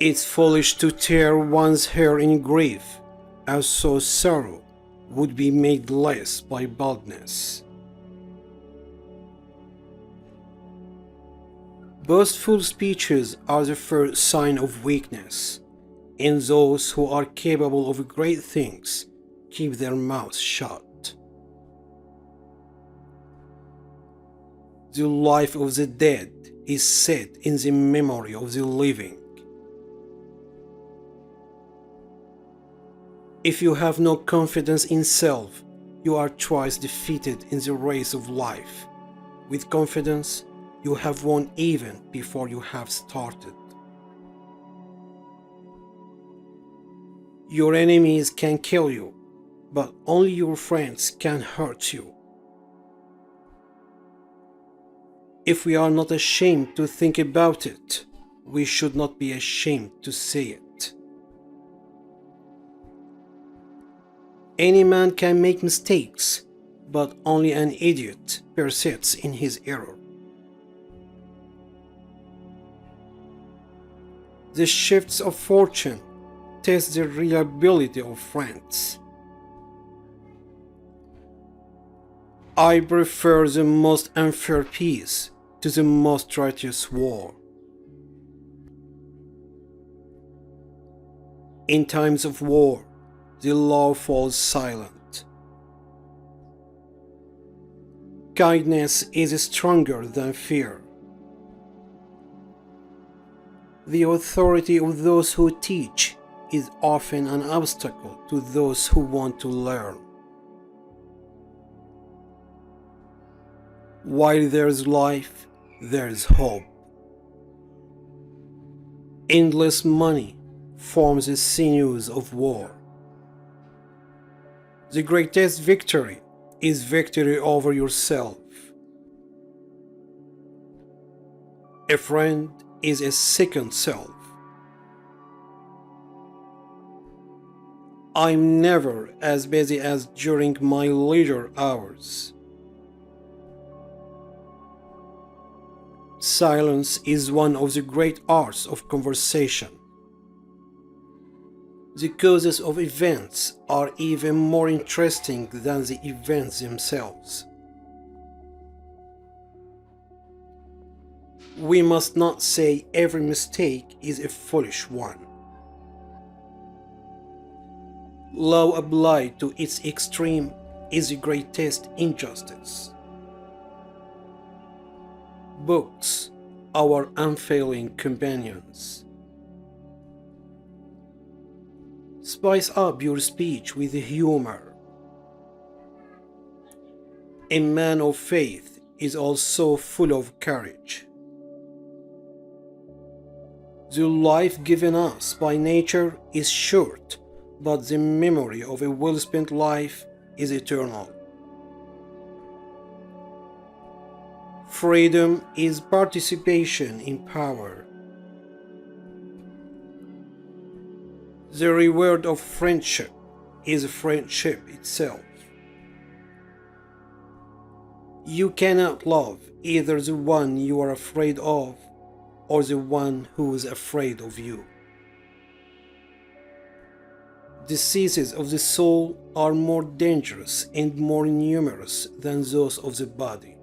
It's foolish to tear one's hair in grief, as so sorrow would be made less by baldness. Boastful speeches are the first sign of weakness, and those who are capable of great things keep their mouths shut. The life of the dead is set in the memory of the living. If you have no confidence in self, you are twice defeated in the race of life. With confidence, you have won even before you have started. Your enemies can kill you, but only your friends can hurt you. If we are not ashamed to think about it, we should not be ashamed to say it. Any man can make mistakes, but only an idiot persists in his error. The shifts of fortune test the reliability of friends. I prefer the most unfair peace to the most righteous war. In times of war, the law falls silent. Kindness is stronger than fear. The authority of those who teach is often an obstacle to those who want to learn. While there's life, there's hope. Endless money forms the sinews of war. The greatest victory is victory over yourself. A friend is a second self. I'm never as busy as during my leisure hours. Silence is one of the great arts of conversation. The causes of events are even more interesting than the events themselves. We must not say every mistake is a foolish one. Law applied to its extreme is the greatest injustice. Books, our unfailing companions. Spice up your speech with humor. A man of faith is also full of courage. The life given us by nature is short, but the memory of a well-spent life is eternal. Freedom is participation in power. The reward of friendship is friendship itself. You cannot love either the one you are afraid of or the one who is afraid of you. Diseases of the soul are more dangerous and more numerous than those of the body.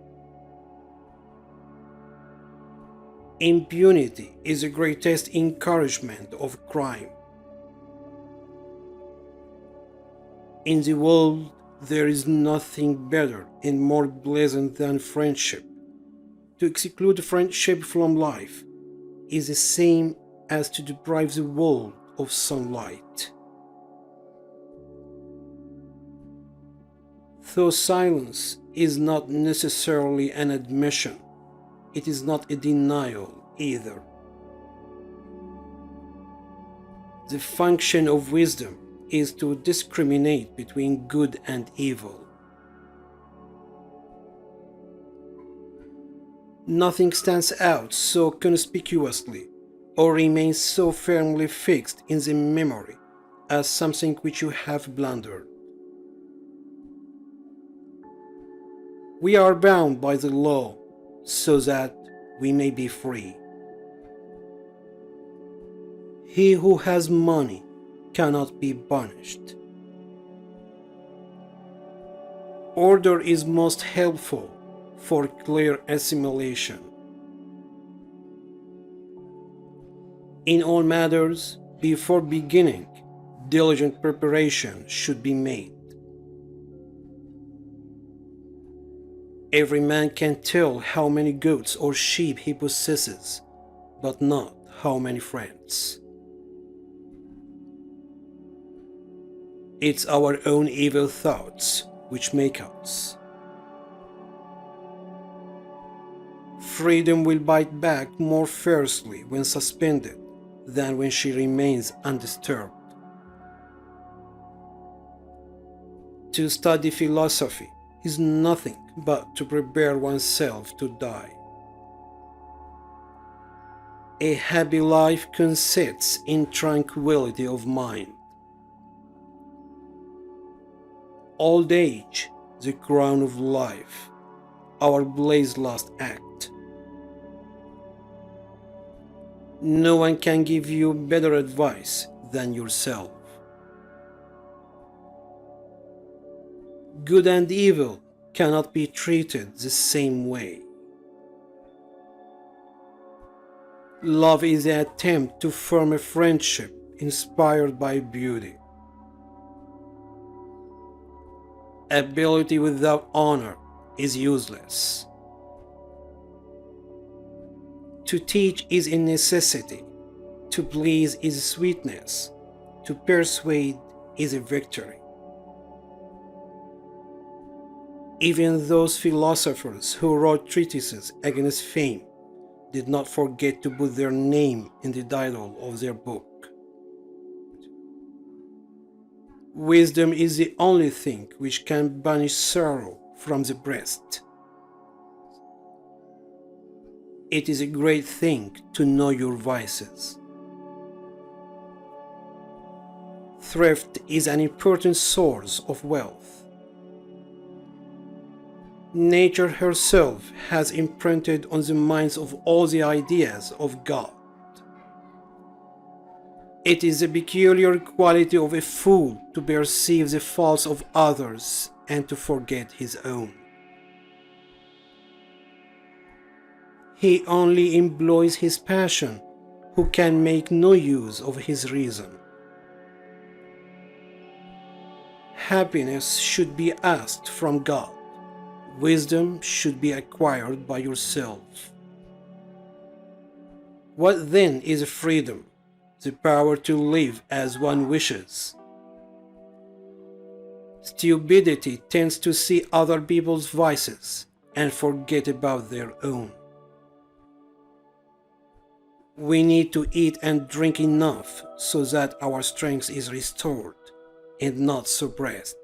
Impunity is the greatest encouragement of crime. In the world, there is nothing better and more pleasant than friendship. To exclude friendship from life is the same as to deprive the world of sunlight. Though silence is not necessarily an admission, it is not a denial either. The function of wisdom is to discriminate between good and evil. Nothing stands out so conspicuously or remains so firmly fixed in the memory as something which you have blundered. We are bound by the law so that we may be free. He who has money cannot be punished. Order is most helpful for clear assimilation. In all matters, before beginning, diligent preparation should be made. Every man can tell how many goats or sheep he possesses, but not how many friends. It's our own evil thoughts which make us. Freedom will bite back more fiercely when suspended than when she remains undisturbed. To study philosophy is nothing but to prepare oneself to die. A happy life consists in tranquility of mind. Old age, the crown of life, our blessed last act. No one can give you better advice than yourself. Good and evil cannot be treated the same way. Love is the attempt to form a friendship inspired by beauty. Ability without honor is useless. To teach is a necessity. To please is sweetness. To persuade is a victory. Even those philosophers who wrote treatises against fame did not forget to put their name in the title of their book. Wisdom is the only thing which can banish sorrow from the breast. It is a great thing to know your vices. Thrift is an important source of wealth. Nature herself has imprinted on the minds of all the ideas of God. It is a peculiar quality of a fool to perceive the faults of others and to forget his own. He only employs his passion who can make no use of his reason. Happiness should be asked from God. Wisdom should be acquired by yourself. What then is freedom? The power to live as one wishes. Stupidity tends to see other people's vices and forget about their own. We need to eat and drink enough so that our strength is restored and not suppressed.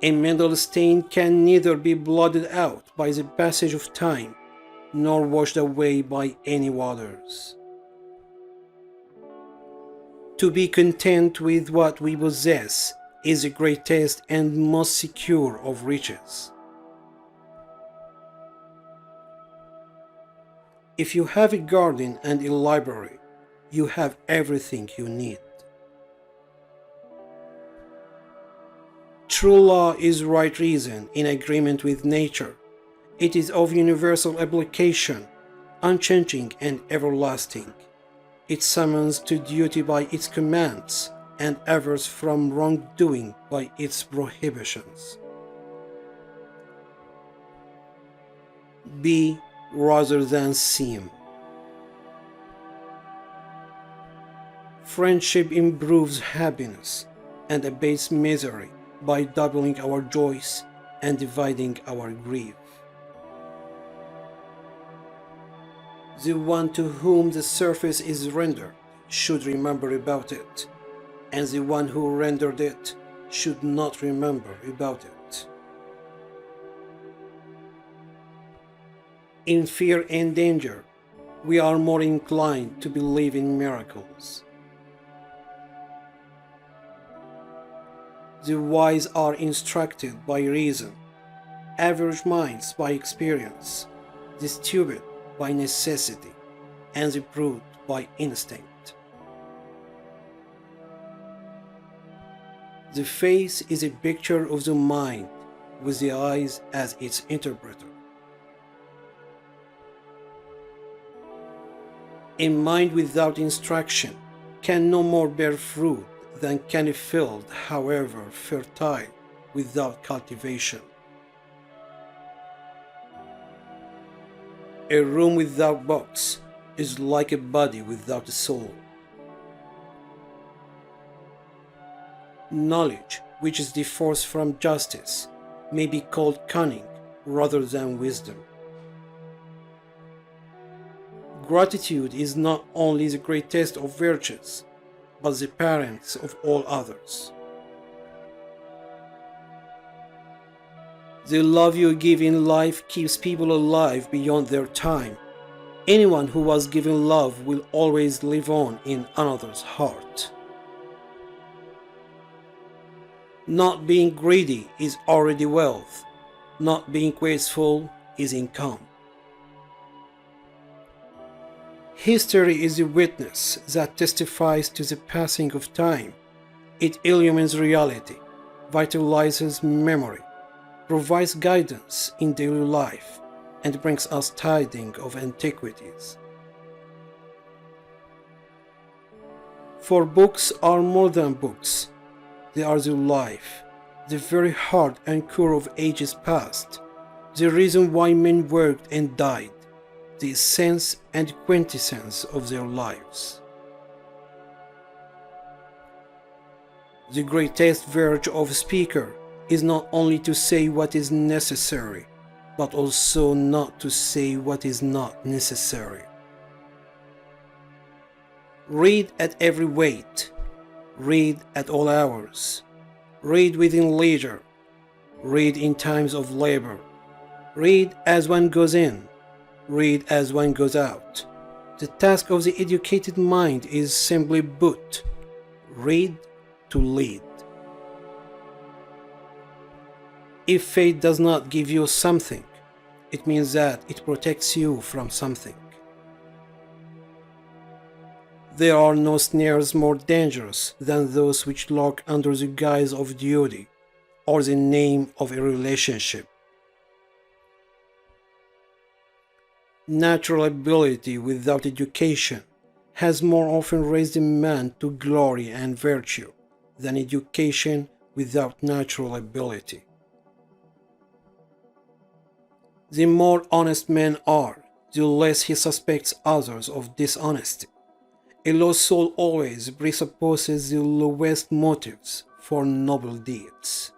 A mental stain can neither be blotted out by the passage of time nor washed away by any waters. To be content with what we possess is the greatest and most secure of riches. If you have a garden and a library, you have everything you need. True law is right reason in agreement with nature. It is of universal application, unchanging and everlasting. It summons to duty by its commands and avers from wrongdoing by its prohibitions. Be rather than seem. Friendship improves happiness and abates misery by doubling our joys and dividing our grief. The one to whom the service is rendered should remember about it, and the one who rendered it should not remember about it. In fear and danger, we are more inclined to believe in miracles. The wise are instructed by reason, average minds by experience, the stupid by necessity, and the brute by instinct. The face is a picture of the mind, with the eyes as its interpreter. A mind without instruction can no more bear fruit than can a field, however fertile, without cultivation. A room without books is like a body without a soul. Knowledge, which is divorced from justice, may be called cunning rather than wisdom. Gratitude is not only the greatest of virtues, but the parent of all others. The love you give in life keeps people alive beyond their time. Anyone who was given love will always live on in another's heart. Not being greedy is already wealth. Not being wasteful is income. History is a witness that testifies to the passing of time. It illumines reality, vitalizes memory, provides guidance in daily life, and brings us tidings of antiquities. For books are more than books. They are the life, the very heart and core of ages past, the reason why men worked and died, the essence and quintessence of their lives. The greatest virtue of a speaker is not only to say what is necessary, but also not to say what is not necessary. Read at every weight. Read at all hours. Read within leisure. Read in times of labor. Read as one goes in. Read as one goes out. The task of the educated mind is simply but read to lead. If fate does not give you something, it means that it protects you from something. There are no snares more dangerous than those which lurk under the guise of duty or the name of a relationship. Natural ability without education has more often raised a man to glory and virtue than education without natural ability. The more honest men are, the less he suspects others of dishonesty. A low soul always presupposes the lowest motives for noble deeds.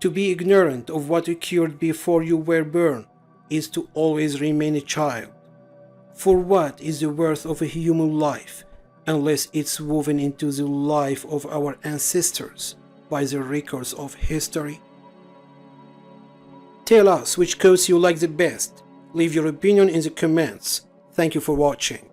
To be ignorant of what occurred before you were born is to always remain a child. For what is the worth of a human life unless it's woven into the life of our ancestors by the records of history? Tell us which quotes you like the best. Leave your opinion in the comments. Thank you for watching.